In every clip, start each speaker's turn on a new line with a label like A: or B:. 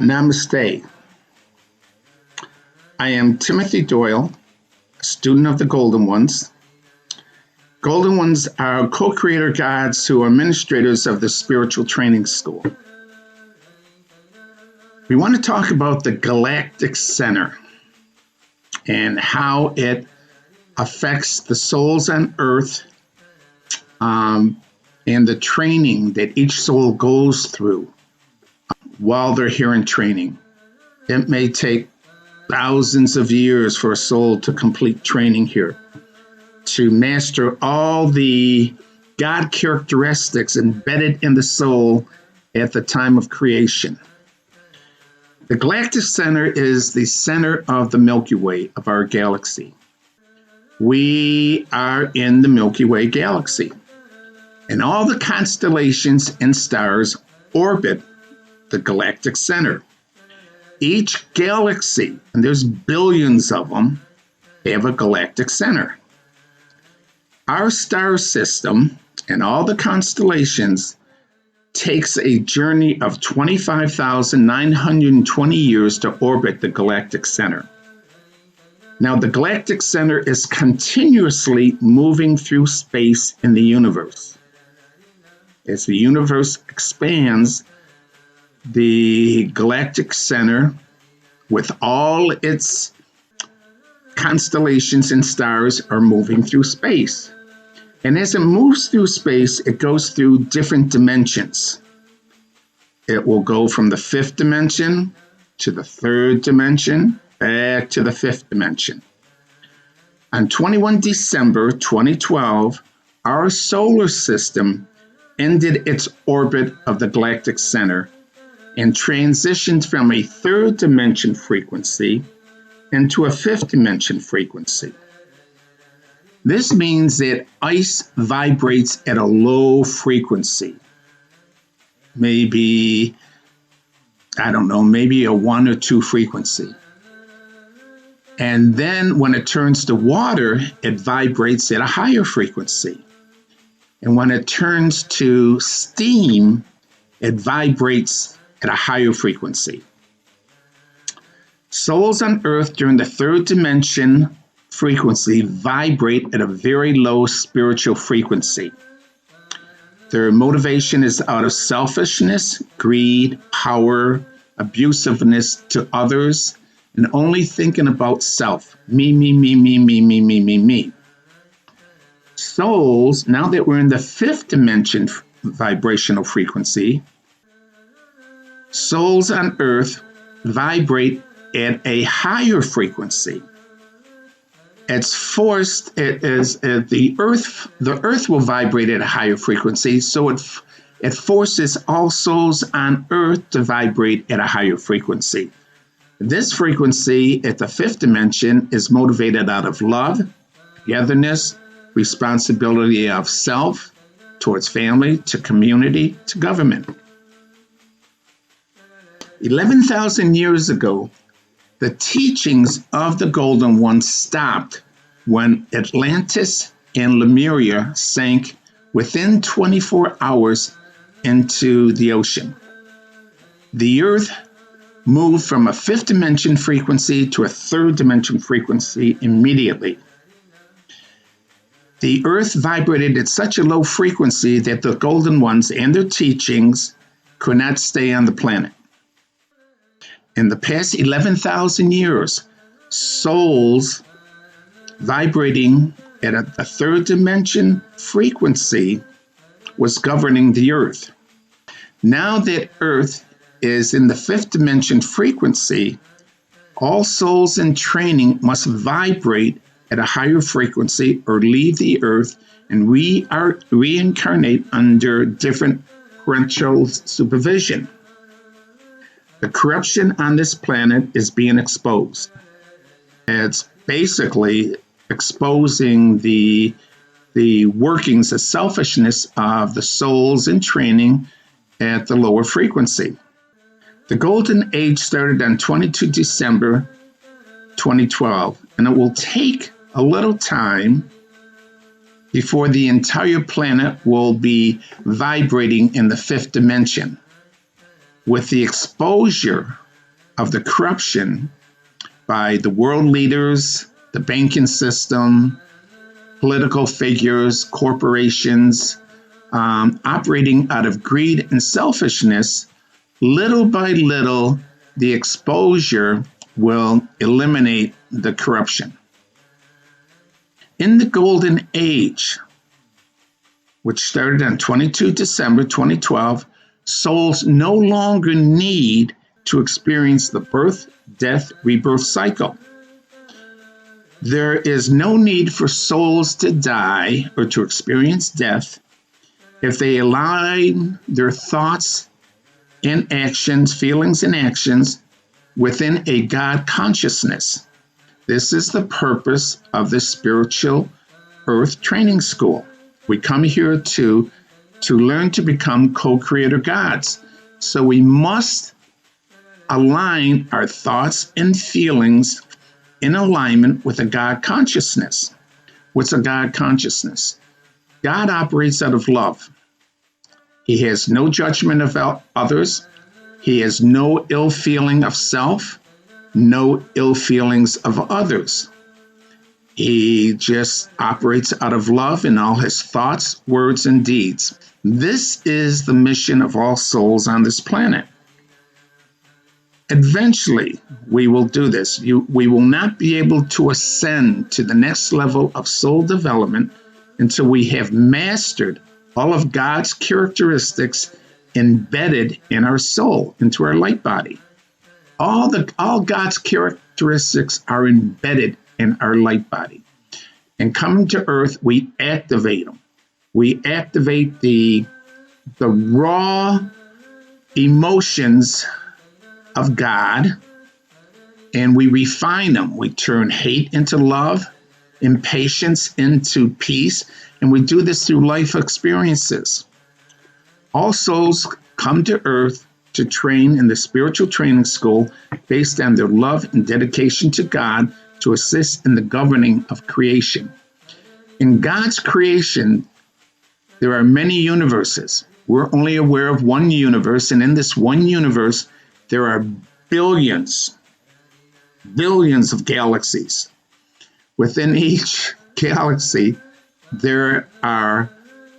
A: Namaste. I am Timothy Doyle, a student of the Golden Ones. Golden Ones are co-creator gods who are administrators of the spiritual training school. We want to talk about the Galactic Center and how it affects the souls on Earth and the training that each soul goes through while they're here in training. It may take thousands of years for a soul to complete training here, to master all the God characteristics embedded in the soul at the time of creation. The Galactic Center is the center of the Milky Way of our galaxy. We are in the Milky Way galaxy, and all the constellations and stars orbit the Galactic Center. Each galaxy, and there's billions of them, have a galactic center. Our star system and all the constellations takes a journey of 25,920 years to orbit the galactic center. Now, the galactic center is continuously moving through space in the universe. As the universe expands, the galactic center, with all its constellations and stars, are moving through space. And as it moves through space, it goes through different dimensions. It will go from the fifth dimension to the third dimension, back to the fifth dimension. On 21 December 2012, our solar system ended its orbit of the galactic center and transitioned from a third dimension frequency into a fifth dimension frequency. This means that ice vibrates at a low frequency, maybe a 1 or 2 frequency. And then when it turns to water, it vibrates at a higher frequency. And when it turns to steam, it vibrates at a higher frequency. Souls on Earth during the third dimension frequency vibrate at a very low spiritual frequency. Their motivation is out of selfishness, greed, power, abusiveness to others, and only thinking about self. Me, me, me, me, me, me, me, me, me. Souls, now that we're in the fifth dimension vibrational frequency, souls on Earth vibrate at a higher frequency. It's forced, the earth will vibrate at a higher frequency, so it forces all souls on Earth to vibrate at a higher frequency. This frequency at the fifth dimension is motivated out of love, togetherness, responsibility of self, towards family, to community, to government. 11,000 years ago, the teachings of the Golden Ones stopped when Atlantis and Lemuria sank within 24 hours into the ocean. The Earth moved from a fifth dimension frequency to a third dimension frequency immediately. The Earth vibrated at such a low frequency that the Golden Ones and their teachings could not stay on the planet. In the past 11,000 years, souls vibrating at a third dimension frequency was governing the Earth. Now that Earth is in the fifth dimension frequency, all souls in training must vibrate at a higher frequency or leave the Earth and reincarnate under different parental supervision. The corruption on this planet is being exposed. It's basically exposing the workings, the selfishness of the souls in training at the lower frequency. The Golden Age started on 22 December 2012, and it will take a little time before the entire planet will be vibrating in the fifth dimension. With the exposure of the corruption by the world leaders, the banking system, political figures, corporations, operating out of greed and selfishness, little by little, the exposure will eliminate the corruption. In the Golden Age, which started on 22 December 2012, souls no longer need to experience the birth, death, rebirth cycle. There is no need for souls to die or to experience death if they align their thoughts and actions, feelings and actions within a God consciousness. This is the purpose of the spiritual earth training school. We come here to learn to become co-creator gods. So we must align our thoughts and feelings in alignment with a God consciousness. What's a God consciousness? God operates out of love. He has no judgment of others. He has no ill feeling of self, no ill feelings of others. He just operates out of love in all his thoughts, words, and deeds. This is the mission of all souls on this planet. Eventually, we will do this. We will not be able to ascend to the next level of soul development until we have mastered all of God's characteristics embedded in our soul, into our light body. All God's characteristics are embedded in our light body. And coming to Earth, we activate them. We activate the raw emotions of God, and we refine them. We turn hate into love, impatience into peace, and we do this through life experiences. All souls come to Earth to train in the spiritual training school based on their love and dedication to God to assist in the governing of creation. In God's creation, there are many universes. We're only aware of one universe, and in this one universe, there are billions of galaxies. Within each galaxy, there are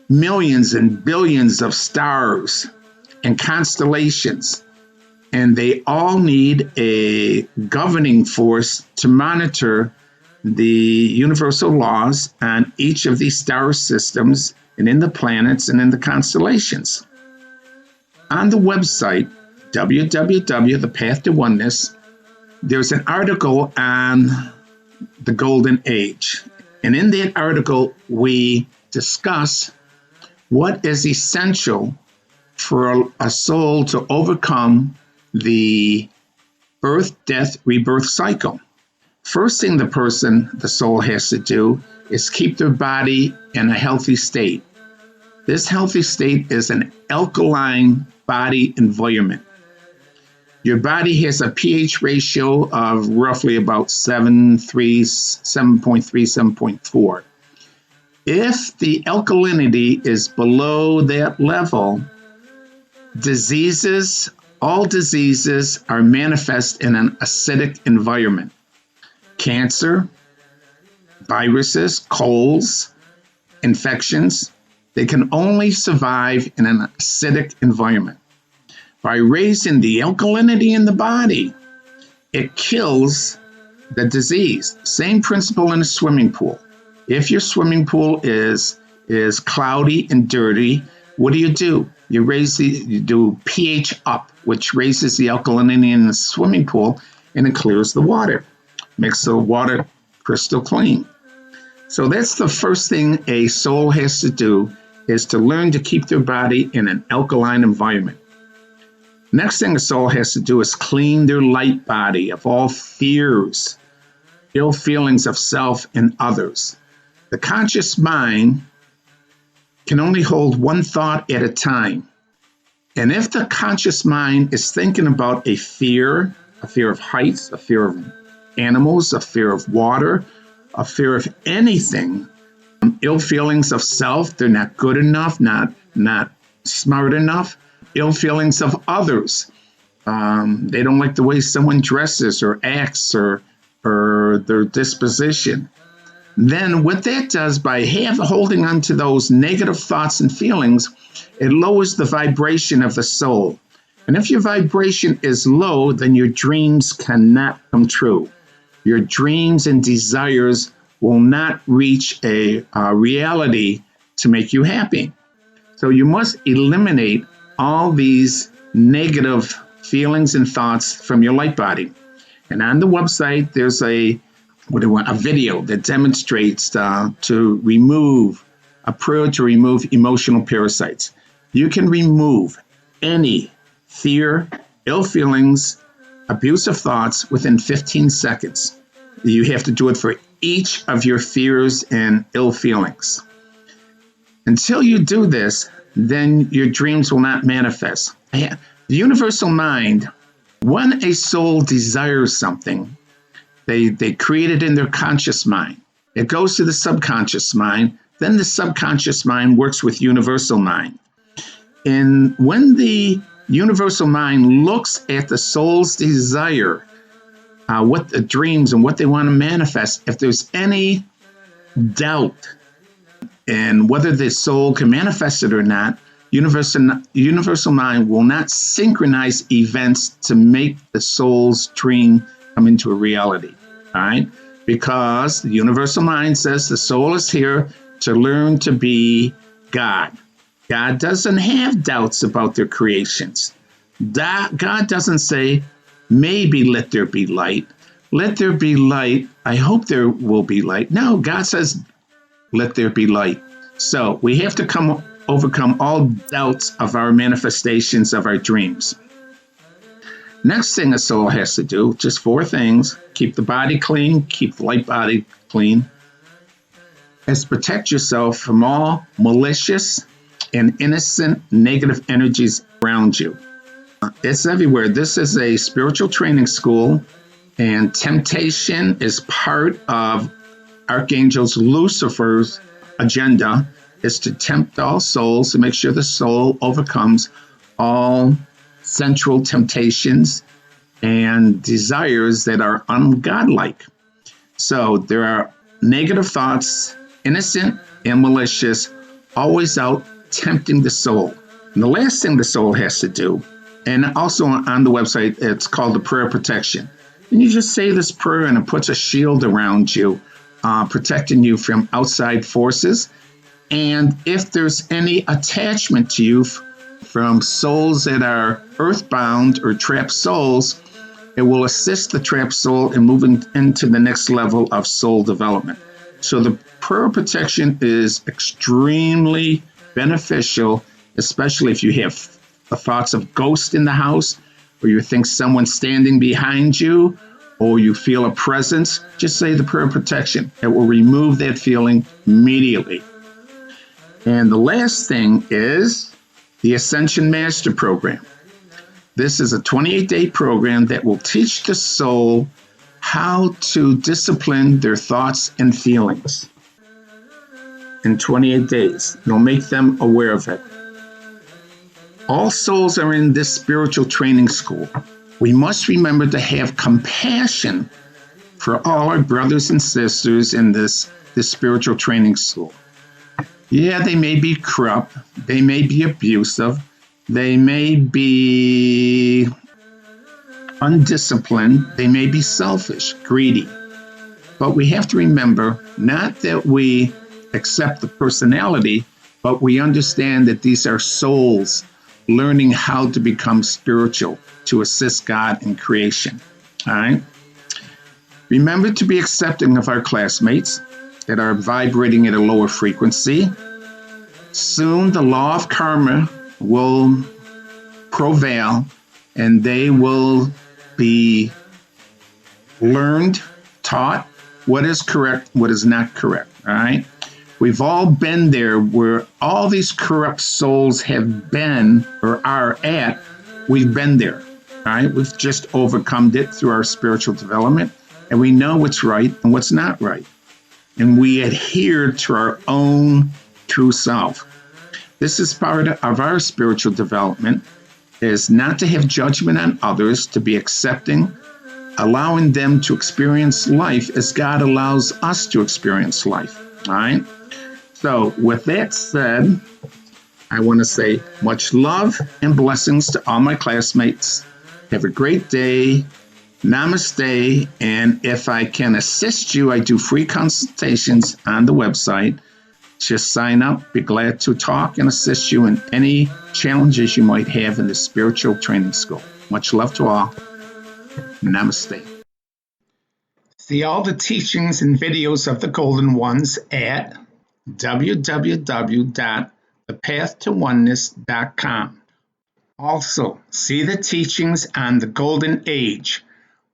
A: millions and billions of stars and constellations, and they all need a governing force to monitor the universal laws on each of these star systems and in the planets and in the constellations. On the website, www, the Path to Oneness, there's an article on the Golden Age. And in that article, we discuss what is essential for a soul to overcome the birth, death, rebirth cycle. First thing the soul has to do is keep their body in a healthy state. This healthy state is an alkaline body environment. Your body has a pH ratio of roughly about 7.3, 7.4. If the alkalinity is below that level, all diseases are manifest in an acidic environment. Cancer, viruses, colds, infections, they can only survive in an acidic environment. By raising the alkalinity in the body, it kills the disease. Same principle in a swimming pool. If your swimming pool is cloudy and dirty, what do? You do pH up, which raises the alkalinity in the swimming pool, and it clears the water, makes the water crystal clean. So that's the first thing a soul has to do, is to learn to keep their body in an alkaline environment. Next thing a soul has to do is clean their light body of all fears, ill feelings of self and others. The conscious mind can only hold one thought at a time. And if the conscious mind is thinking about a fear of heights, a fear of animals, a fear of water, a fear of anything, ill feelings of self, they're not good enough, not smart enough, ill feelings of others, They don't like the way someone dresses or acts or their disposition. Then what that does by holding on to those negative thoughts and feelings, it lowers the vibration of the soul. And if your vibration is low, then your dreams cannot come true. Your dreams and desires will not reach a reality to make you happy. So you must eliminate all these negative feelings and thoughts from your light body. And on the website, there's a video that demonstrates to remove a prayer to remove emotional parasites. You can remove any fear, ill feelings, abusive thoughts within 15 seconds. You have to do it for each of your fears and ill feelings. Until you do this, then your dreams will not manifest. The universal mind, when a soul desires something, they create it in their conscious mind. It goes to the subconscious mind. Then the subconscious mind works with universal mind. And when the universal mind looks at the soul's desire, what the dreams and what they want to manifest, if there's any doubt in whether the soul can manifest it or not, universal mind will not synchronize events to make the soul's dream come into a reality. All right? Because the universal mind says the soul is here to learn to be God. God doesn't have doubts about their creations. God doesn't say, maybe let there be light. Let there be light. I hope there will be light. No, God says, let there be light. So we have to overcome all doubts of our manifestations of our dreams. Next thing a soul has to do, just 4 things: keep the body clean, keep the light body clean, is protect yourself from all malicious and innocent negative energies around you. It's everywhere. This is a spiritual training school, and temptation is part of Archangel Lucifer's agenda, is to tempt all souls, to make sure the soul overcomes all sensual temptations and desires that are ungodlike. So there are negative thoughts, innocent and malicious, always out tempting the soul. And the last thing the soul has to do, and also on the website, it's called the prayer protection. And you just say this prayer and it puts a shield around you, protecting you from outside forces. And if there's any attachment to you from souls that are earthbound or trapped souls, it will assist the trapped soul in moving into the next level of soul development. So the prayer protection is extremely beneficial, especially if you have the thoughts of ghosts in the house, or you think someone's standing behind you, or you feel a presence. Just say the prayer protection. It will remove that feeling immediately. And the last thing is the Ascension Master Program. This is a 28-day program that will teach the soul how to discipline their thoughts and feelings. In 28 days, you'll make them aware of it. All souls are in this spiritual training school. We must remember to have compassion for all our brothers and sisters in this spiritual training school. Yeah, they may be corrupt, they may be abusive, they may be undisciplined, they may be selfish, greedy. But we have to remember not that we accept the personality, but we understand that these are souls learning how to become spiritual to assist God in creation. All right? Remember to be accepting of our classmates that are vibrating at a lower frequency. Soon the law of karma will prevail, and they will be learned, taught what is correct, what is not correct. All right? We've all been there where all these corrupt souls have been or are at. We've been there. All right? We've just overcome it through our spiritual development, and we know what's right and what's not right. And we adhere to our own true self. This is part of our spiritual development. is not to have judgment on others, to be accepting, allowing them to experience life as God allows us to experience life. All right? So, with that said, I want to say much love and blessings to all my classmates. Have a great day. Namaste. And if I can assist you, I do free consultations on the website. Just sign up. Be glad to talk and assist you in any challenges you might have in the spiritual training school. Much love to all. Namaste. See all the teachings and videos of the Golden Ones at www.thepathtowoneness.com. Also, see the teachings on the Golden Age,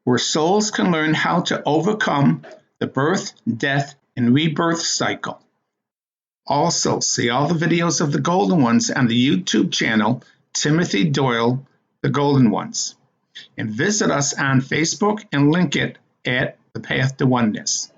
A: where souls can learn how to overcome the birth, death, and rebirth cycle. Also, see all the videos of the Golden Ones on the YouTube channel, Timothy Doyle, The Golden Ones. And visit us on Facebook and link it at The Path to Oneness.